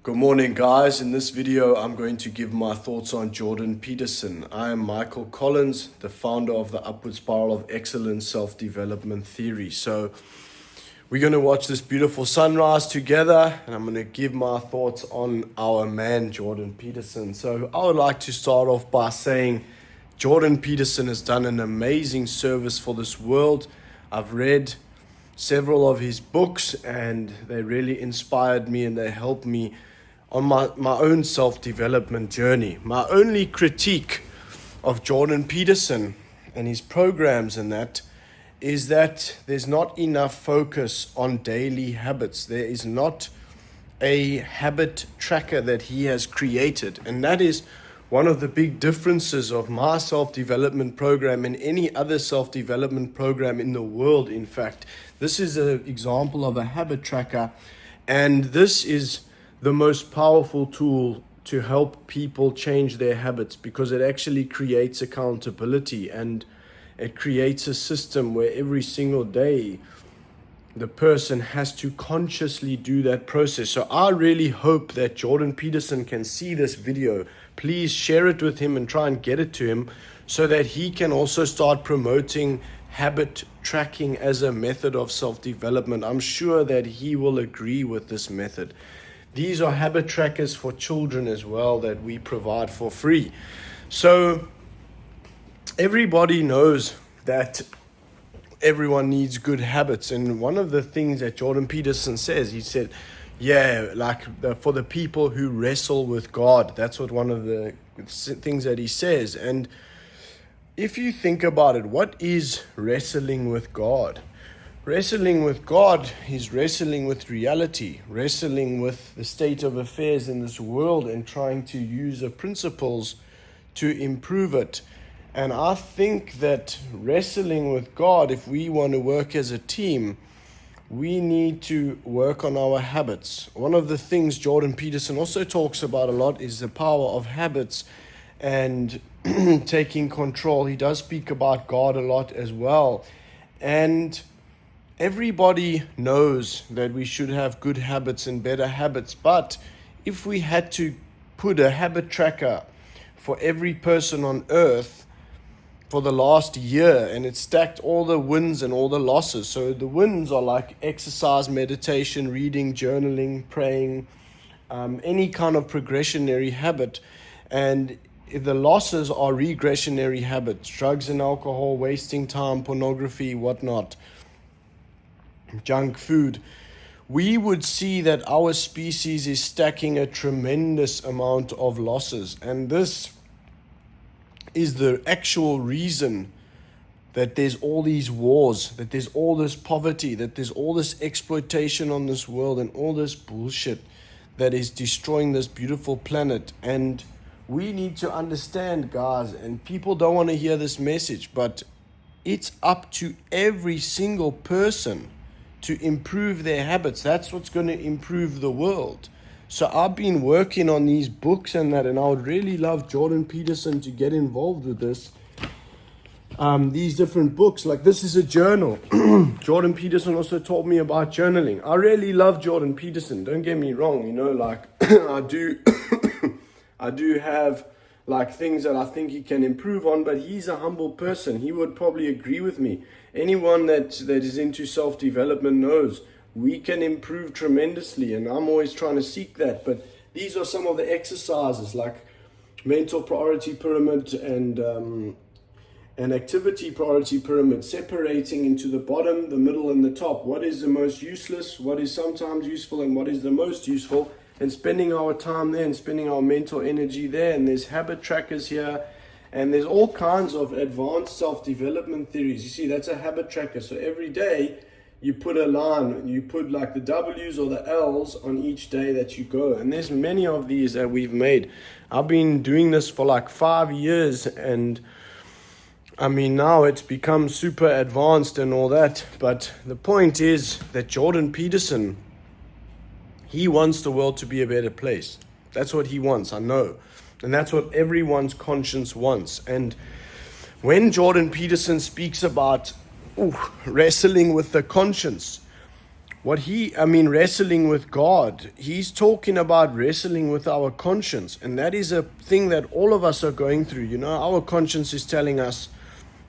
Good morning, guys. In this video, I'm going to give my thoughts on Jordan Peterson. I am Michael Collins, the founder of the Upward Spiral of Excellence Self-Development Theory. So we're going to watch this beautiful sunrise together, and I'm going to give my thoughts on our man, Jordan Peterson. So I would like to start off by saying Jordan Peterson has done an amazing service for this world. I've read several of his books, and they really inspired me and they helped me on my own self-development journey. My only critique of Jordan Peterson and his programs and that is that there's not enough focus on daily habits. There is not a habit tracker that he has created, and that is one of the big differences of my self-development program and any other self-development program in the world. In fact, this is an example of a habit tracker, and this is the most powerful tool to help people change their habits, because it actually creates accountability and it creates a system where every single day the person has to consciously do that process. So I really hope that Jordan Peterson can see this video. Please share it with him and try and get it to him so that he can also start promoting habit tracking as a method of self-development. I'm sure that he will agree with this method. These are habit trackers for children as well that we provide for free. So everybody knows that everyone needs good habits. And one of the things that Jordan Peterson says, he said, for the people who wrestle with God. That's what one of the things that he says. And if you think about it, what is wrestling with God? Wrestling with God is wrestling with reality, wrestling with the state of affairs in this world and trying to use the principles to improve it. And I think that wrestling with God, if we want to work as a team, we need to work on our habits. One of the things Jordan Peterson also talks about a lot is the power of habits and taking control. He does speak about God a lot as well. And everybody knows that we should have good habits and better habits. But if we had to put a habit tracker for every person on earth for the last year, and it stacked all the wins and all the losses. So the wins are like exercise, meditation, reading, journaling, praying, any kind of progressionary habit. And the losses are regressionary habits, drugs and alcohol, wasting time, pornography, whatnot, junk food. We would see that our species is stacking a tremendous amount of losses. And this is the actual reason that there's all these wars, that there's all this poverty, that there's all this exploitation on this world and all this bullshit that is destroying this beautiful planet. And we need to understand, guys, and people don't want to hear this message, but it's up to every single person to improve their habits. That's what's going to improve the world. So I've been working on these books and that, and I would really love Jordan Peterson to get involved with this. These different books, like this is a journal. Jordan Peterson also taught me about journaling. I really love Jordan Peterson. Don't get me wrong, I do I do have things that I think he can improve on, but he's a humble person. He would probably agree with me. Anyone that is into self-development knows we can improve tremendously, and I'm always trying to seek that. But these are some of the exercises like mental priority pyramid and an activity priority pyramid, separating into the bottom, the middle, and the top. What is the most useless, what is sometimes useful, and what is the most useful, and spending our time there and spending our mental energy there. And there's habit trackers here, and there's all kinds of advanced self-development theories. You see, that's a habit tracker. So every day you put a line, you put like the W's or the L's on each day that you go. And there's many of these that we've made. I've been doing this for like 5 years, and I mean, now it's become super advanced and all that. But the point is that Jordan Peterson, he wants the world to be a better place. That's what he wants, I know. And that's what everyone's conscience wants. And when Jordan Peterson speaks about wrestling with the conscience, wrestling with God, he's talking about wrestling with our conscience. And that is a thing that all of us are going through. You know, our conscience is telling us,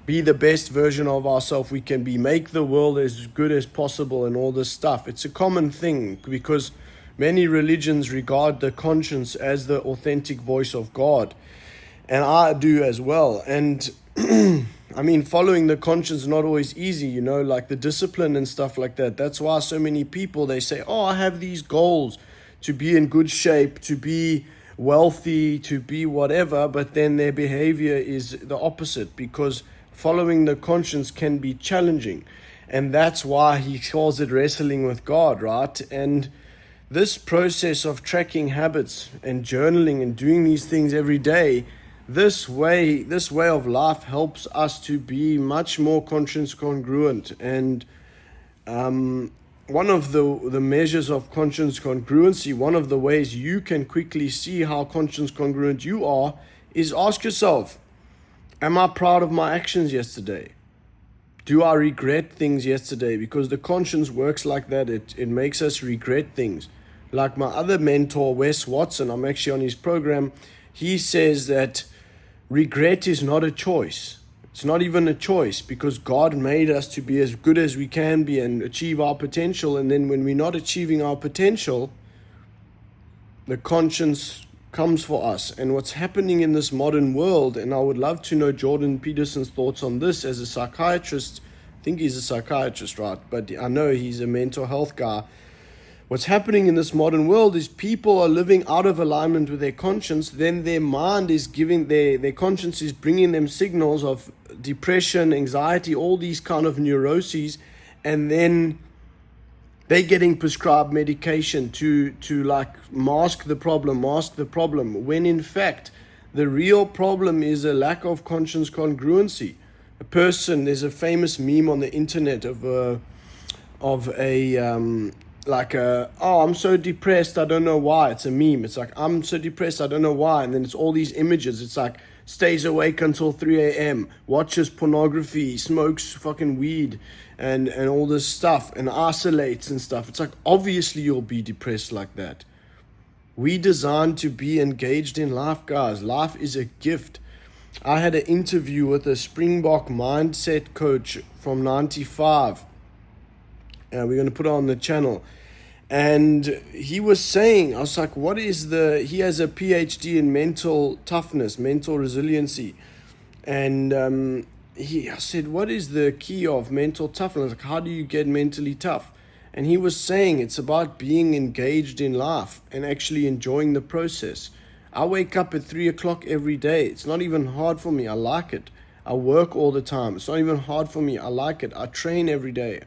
be the best version of ourselves we can be, make the world as good as possible and all this stuff. It's a common thing because many religions regard the conscience as the authentic voice of God. And I do as well. And following the conscience is not always easy, you know, like the discipline and stuff like that. That's why so many people, they say, oh, I have these goals to be in good shape, to be wealthy, to be whatever. But then their behavior is the opposite, because following the conscience can be challenging. And that's why he calls it wrestling with God, right? And this process of tracking habits and journaling and doing these things every day, this way of life helps us to be much more conscience congruent. And one of the measures of conscience congruency, one of the ways you can quickly see how conscience congruent you are, is ask yourself, am I proud of my actions yesterday? Do I regret things yesterday? Because the conscience works like that. It makes us regret things. Like my other mentor, Wes Watson, I'm actually on his program. He says that regret is not a choice. It's not even a choice, because God made us to be as good as we can be and achieve our potential. And then when we're not achieving our potential, the conscience comes for us. And what's happening in this modern world, and I would love to know Jordan Peterson's thoughts on this as a psychiatrist. I think he's a psychiatrist, right? But I know he's a mental health guy. What's happening in this modern world is people are living out of alignment with their conscience. Then their mind is giving, their conscience is bringing them signals of depression, anxiety, all these kind of neuroses. And then they're getting prescribed medication to like mask the problem, when in fact the real problem is a lack of conscience congruency. There's a famous meme on the internet of I'm so depressed, I don't know why. It's a meme. It's like, I'm so depressed, I don't know why. And then it's all these images. It's like, stays awake until 3 a.m., watches pornography, smokes fucking weed and all this stuff, and isolates and stuff. It's like, obviously you'll be depressed like that. We designed to be engaged in life, guys. Life is a gift. I had an interview with a Springbok mindset coach from 95. We're going to put it on the channel. And he was saying, I was like, he has a PhD in mental toughness, mental resiliency. And I said, what is the key of mental toughness? Like, how do you get mentally tough? And he was saying it's about being engaged in life and actually enjoying the process. I wake up at 3 o'clock every day. It's not even hard for me. I like it. I work all the time. It's not even hard for me. I like it. I train every day.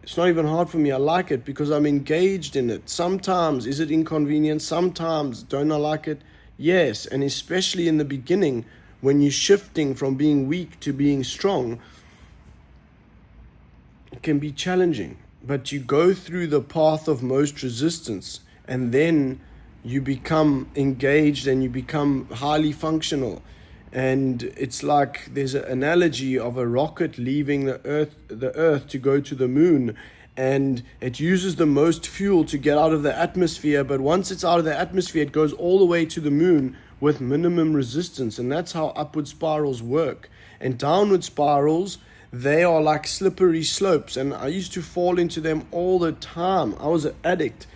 It's not even hard for me. I like it because I'm engaged in it. Sometimes, is it inconvenient? Sometimes, don't I like it? Yes, and especially in the beginning, when you're shifting from being weak to being strong, it can be challenging. But you go through the path of most resistance, and then you become engaged and you become highly functional. And it's like there's an analogy of a rocket leaving the earth to go to the moon, and it uses the most fuel to get out of the atmosphere, but once it's out of the atmosphere, it goes all the way to the moon with minimum resistance. And that's how upward spirals work. And downward spirals, they are like slippery slopes, and I used to fall into them all the time. I was an addict.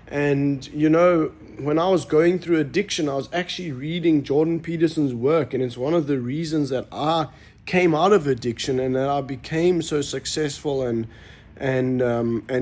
And, you know, when I was going through addiction, I was actually reading Jordan Peterson's work. And it's one of the reasons that I came out of addiction and that I became so successful and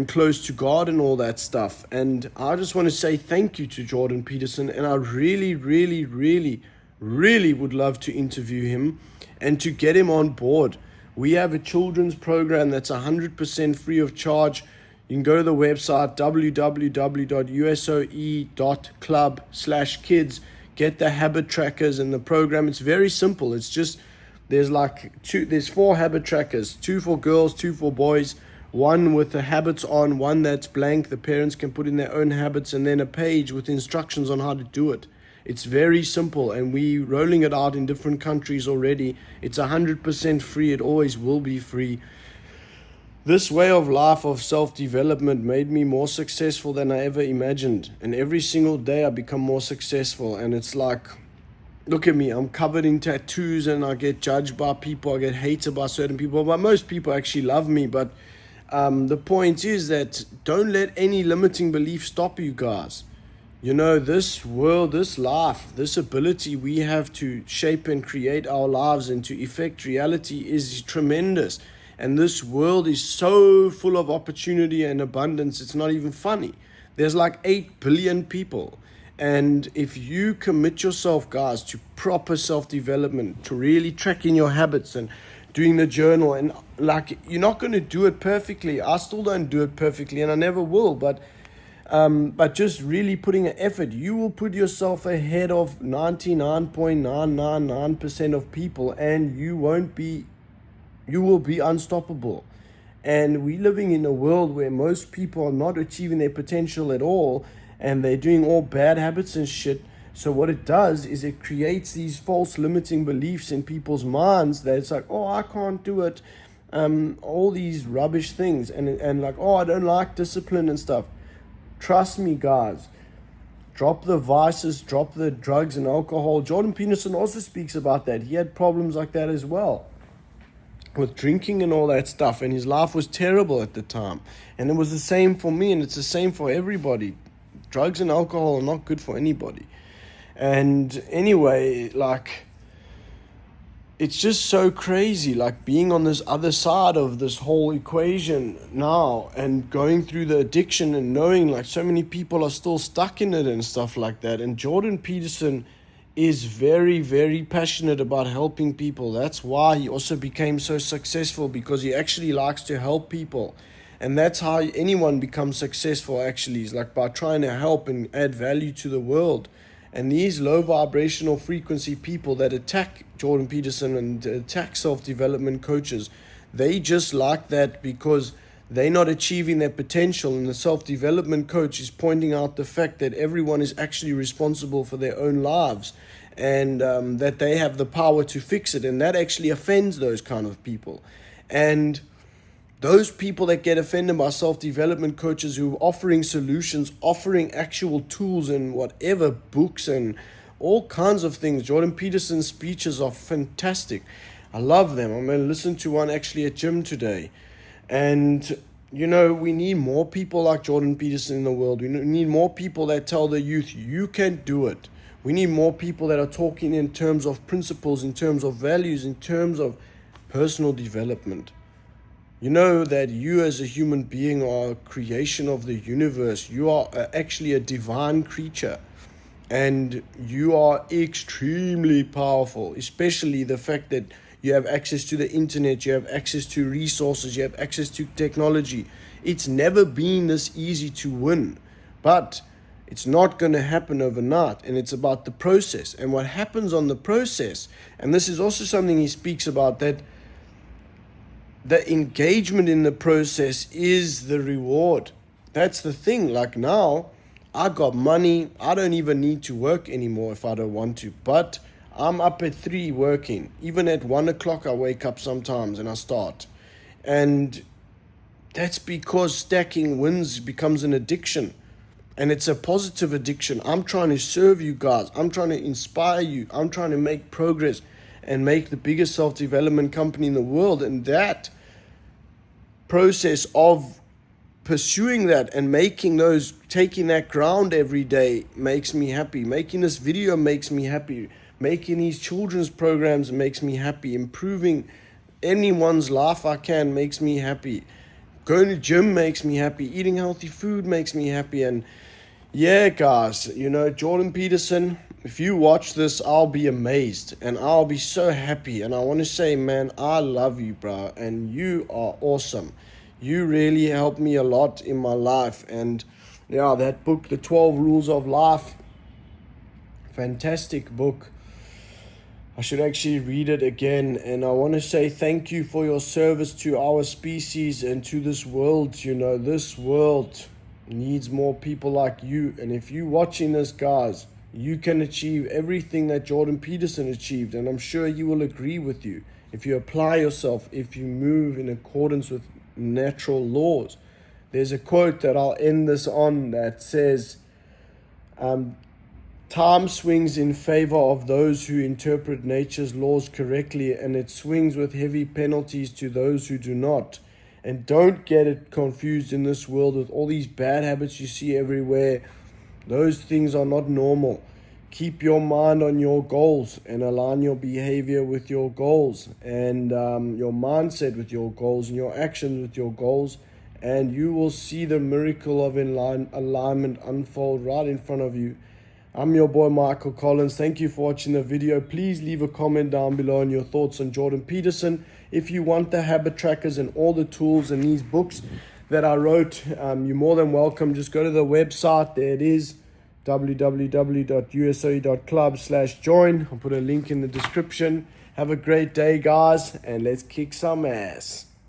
close to God and all that stuff. And I just want to say thank you to Jordan Peterson. And I really, really, really, really would love to interview him and to get him on board. We have a children's program that's 100% free of charge. You can go to the website www.usoe.club/kids, get the habit trackers and the program. It's very simple. It's just, there's 4 habit trackers, 2 for girls, 2 for boys, 1 with the habits on, 1 that's blank. The parents can put in their own habits, and then a page with instructions on how to do it. It's very simple, and we're rolling it out in different countries already. It's 100% free. It always will be free. This way of life of self-development made me more successful than I ever imagined. And every single day I become more successful. And it's like, look at me, I'm covered in tattoos and I get judged by people, I get hated by certain people. But most people actually love me. But the point is that don't let any limiting belief stop you guys. You know, this world, this life, this ability we have to shape and create our lives and to effect reality is tremendous. And this world is so full of opportunity and abundance, it's not even funny. There's like 8 billion people. And if you commit yourself, guys, to proper self-development, to really tracking your habits and doing the journal, and like, you're not going to do it perfectly. I still don't do it perfectly, and I never will. But just really putting an effort, you will put yourself ahead of 99.999% of people, and you will be unstoppable. And we're living in a world where most people are not achieving their potential at all, and they're doing all bad habits and shit. So what it does is it creates these false limiting beliefs in people's minds that it's like, oh, I can't do it. All these rubbish things, and like, oh, I don't like discipline and stuff. Trust me, guys. Drop the vices, drop the drugs and alcohol. Jordan Peterson also speaks about that. He had problems like that as well, with drinking and all that stuff, and his life was terrible at the time. And it was the same for me, and it's the same for everybody. Drugs and alcohol are not good for anybody. And anyway, like, it's just so crazy, like being on this other side of this whole equation now and going through the addiction and knowing like so many people are still stuck in it and stuff like that. And Jordan Peterson is very, very passionate about helping people. That's why he also became so successful, because he actually likes to help people. And that's how anyone becomes successful, actually, is like by trying to help and add value to the world. And these low vibrational frequency people that attack Jordan Peterson and attack self-development coaches, they just like that because they're not achieving their potential. And the self-development coach is pointing out the fact that everyone is actually responsible for their own lives, and that they have the power to fix it. And that actually offends those kind of people. And those people that get offended by self-development coaches who are offering solutions, offering actual tools and whatever, books and all kinds of things. Jordan Peterson's speeches are fantastic. I love them. I'm going to listen to one actually at gym today. And, you know, we need more people like Jordan Peterson in the world. We need more people that tell the youth, you can do it. We need more people that are talking in terms of principles, in terms of values, in terms of personal development. You know that you as a human being are a creation of the universe. You are actually a divine creature, and you are extremely powerful, especially the fact that you have access to the internet, you have access to resources, you have access to technology. It's never been this easy to win, but it's not going to happen overnight, and it's about the process and what happens on the process. And this is also something he speaks about, that the engagement in the process is the reward. That's the thing. Like now, I got money. I don't even need to work anymore if I don't want to. But I'm up at 3 working. Even at 1 o'clock, I wake up sometimes and I start. And that's because stacking wins becomes an addiction. And it's a positive addiction. I'm trying to serve you guys. I'm trying to inspire you. I'm trying to make progress and make the biggest self-development company in the world. And that process of pursuing that and taking that ground every day makes me happy. Making this video makes me happy. Making these children's programs makes me happy. Improving anyone's life I can makes me happy. Going to gym makes me happy. Eating healthy food makes me happy. And yeah, guys, you know, Jordan Peterson, if you watch this, I'll be amazed and I'll be so happy. And I want to say, man, I love you, bro. And you are awesome. You really helped me a lot in my life. And yeah, that book, The 12 Rules of Life, fantastic book. I should actually read it again. And I want to say thank you for your service to our species and to this world. You know, this world needs more people like you. And if you're watching this, guys, you can achieve everything that Jordan Peterson achieved. And I'm sure he will agree with you. If you apply yourself, if you move in accordance with natural laws. There's a quote that I'll end this on that says, time swings in favor of those who interpret nature's laws correctly, and it swings with heavy penalties to those who do not. And don't get it confused in this world with all these bad habits you see everywhere. Those things are not normal. Keep your mind on your goals and align your behavior with your goals, and your mindset with your goals, and your actions with your goals, and you will see the miracle of alignment unfold right in front of you. I'm your boy Michael Collins. Thank you for watching the video. Please leave a comment down below on your thoughts on Jordan Peterson. If you want the habit trackers and all the tools and these books that I wrote, you're more than welcome. Just go to the website. There it is, www.usoe.club/join. I'll put a link in the description. Have a great day, guys, and let's kick some ass.